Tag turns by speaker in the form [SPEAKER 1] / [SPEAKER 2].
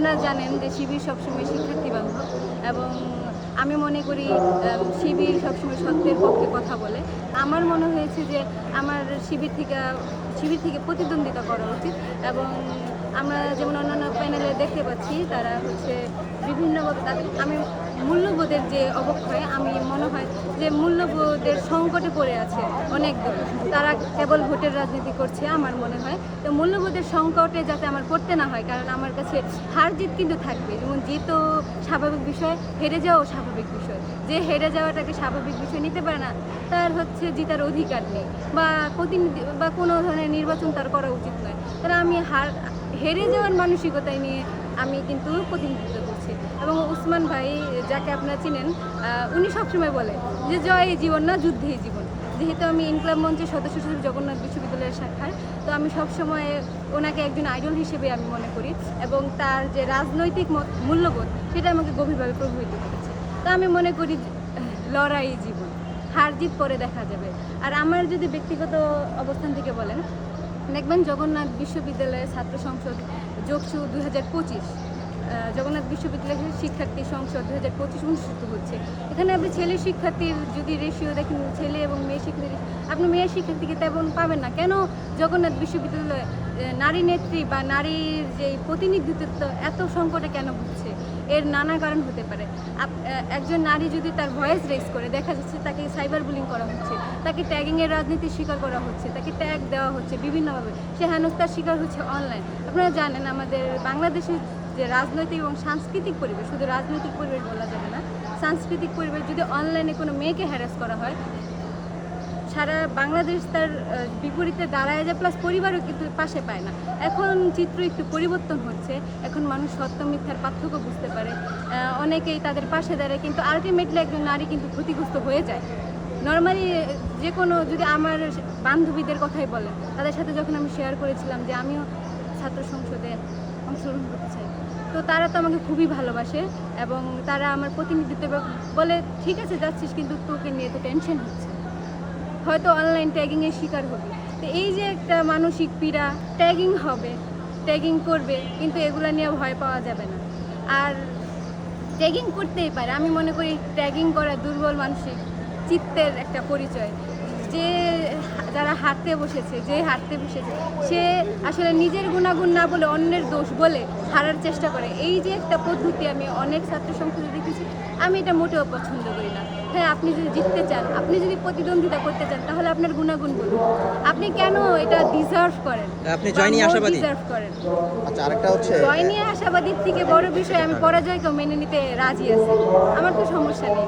[SPEAKER 1] আপনারা জানেন যে শিবির সবসময় শিক্ষার্থী বান্ধব এবং আমি মনে করি শিবির সবসময় সত্যের পক্ষে কথা বলে। আমার মনে হয়েছে যে আমার শিবির থেকে প্রতিদ্বন্দ্বিতা করা উচিত এবং আমরা যেমন অন্যান্য প্যানেলে দেখতে পাচ্ছি তারা হচ্ছে বিভিন্নভাবে আমি মূল্যবোধের যে অবক্ষয় আমি মনে হয় যে মূল্যবোধের সংকটে পড়ে আছে অনেক দল। তারা কেবল ভোটের রাজনীতি করছে আমার মনে হয়। তো মূল্যবোধের সংকটে যাতে আমার পড়তে না হয়, কারণ আমার কাছে হার জিত কিন্তু থাকবে। যেমন জিতও স্বাভাবিক বিষয়, হেরে যাওয়াও স্বাভাবিক বিষয়। যে হেরে যাওয়াটাকে স্বাভাবিক বিষয় নিতে পারে না তার হচ্ছে জিতার অধিকার নেই বা প্রতিনিধি বা কোনো ধরনের নির্বাচন তার করা উচিত নয়। তাহলে আমি হেরে যাওয়ার মানসিকতায় নিয়ে আমি কিন্তু প্রতিনিধিত্ব করছি। এবং উসমান ভাই, যাকে আপনারা চিনেন, উনি সবসময় বলে যে জয় জীবন না যুদ্ধেই জীবন। যেহেতু আমি ইনকলাব মঞ্চের সদস্য ছিলাম জগন্নাথ বিশ্ববিদ্যালয়ের শাখার, তো আমি সবসময় ওনাকে একজন আইডল হিসেবে আমি মনে করি এবং তার যে রাজনৈতিক মূল্যবোধ সেটা আমাকে গভীরভাবে প্রভাবিত করেছে। তো আমি মনে করি লড়াই জীবন, হার জিত পরে দেখা যাবে। আর আমার যদি ব্যক্তিগত অবস্থান থেকে বলেন, দেখবেন জগন্নাথ বিশ্ববিদ্যালয়ের ছাত্র সংসদ যোগসু 2025 জগন্নাথ বিশ্ববিদ্যালয়ের শিক্ষার্থী সংসদ 2025 অনুষ্ঠিত হচ্ছে। এখানে আপনি ছেলে শিক্ষার্থীর যদি রেশিও দেখেন, ছেলে এবং মেয়ে শিক্ষার্থী, আপনি মেয়ে শিক্ষার্থীকে তেমন পাবেন না। কেন জগন্নাথ বিশ্ববিদ্যালয়ে নারী নেত্রী বা নারীর যে প্রতিনিধিত্ব এত সংকটে কেন ভুগছে? এর নানা কারণ হতে পারে। একজন নারী যদি তার ভয়েস রেজ করে, দেখা যাচ্ছে তাকে সাইবার বুলিং করা হচ্ছে, তাকে ট্যাগিংয়ের রাজনীতির শিকার করা হচ্ছে, তাকে ট্যাগ দেওয়া হচ্ছে বিভিন্নভাবে, সে হেনস্থার শিকার হচ্ছে অনলাইন। আপনারা জানেন আমাদের বাংলাদেশের যে রাজনৈতিক এবং সাংস্কৃতিক পরিবেশ, শুধু রাজনৈতিক পরিবেশ বলা যাবে না, সাংস্কৃতিক পরিবেশ, যদি অনলাইনে কোনো মেয়েকে হ্যারাস করা হয়, সারা বাংলাদেশ তার বিপরীতে দাঁড়ায় যায়, প্লাস পরিবারও কিন্তু পাশে পায় না। এখন চিত্র একটু পরিবর্তন হচ্ছে, এখন মানুষ সত্য মিথ্যার পার্থক্য বুঝতে পারে, অনেকেই তাদের পাশে দাঁড়ায়, কিন্তু আলটিমেটলি একজন নারী কিন্তু ক্ষতিগ্রস্ত হয়ে যায়। নর্মালি যে কোনো, যদি আমার বান্ধবীদের কথাই বলেন, তাদের সাথে যখন আমি শেয়ার করেছিলাম যে আমিও ছাত্র সংসদে অংশগ্রহণ করতে চাই, তো তারা তো আমাকে খুবই ভালোবাসে এবং তারা আমার প্রতিনিধিত্ব বলে, ঠিক আছে যাচ্ছিস, কিন্তু তোকে নিয়ে তো টেনশন হচ্ছে, হয়তো অনলাইন ট্যাগিংয়ের শিকার হবে। তো এই যে একটা মানসিক পীড়া, ট্যাগিং হবে, ট্যাগিং করবে, কিন্তু এগুলো নিয়ে ভয় পাওয়া যাবে না। আর ট্যাগিং করতেই পারে, আমি মনে করি ট্যাগিং করা দুর্বল মানসিক চিত্তের একটা পরিচয়। যারা হারতে বসেছে, সে আসলে নিজের গুণাগুণ না বলে অন্যের দোষ বলে হারার চেষ্টা করে। এই যে একটা পদ্ধতি আমি অনেক ছাত্র সংসদে দেখেছি, আমি এটা মোটেও পছন্দ করি না। হ্যাঁ, আপনি যদি জিততে চান, আপনি যদি প্রতিদ্বন্দ্বিতা করতে চান, তাহলে আপনার গুণাগুণ বলুন, আপনি কেন এটা ডিজার্ভ করেন,
[SPEAKER 2] আপনি জয় নিয়ে আশাবাদী
[SPEAKER 1] ডিজার্ভ করেন।
[SPEAKER 3] আচ্ছা, আরেকটা হচ্ছে
[SPEAKER 1] জয় নিয়ে আশাবাদীর থেকে বড় বিষয় আমি পরাজয়কে মেনে নিতে রাজি আছি, আমার তো সমস্যা নেই।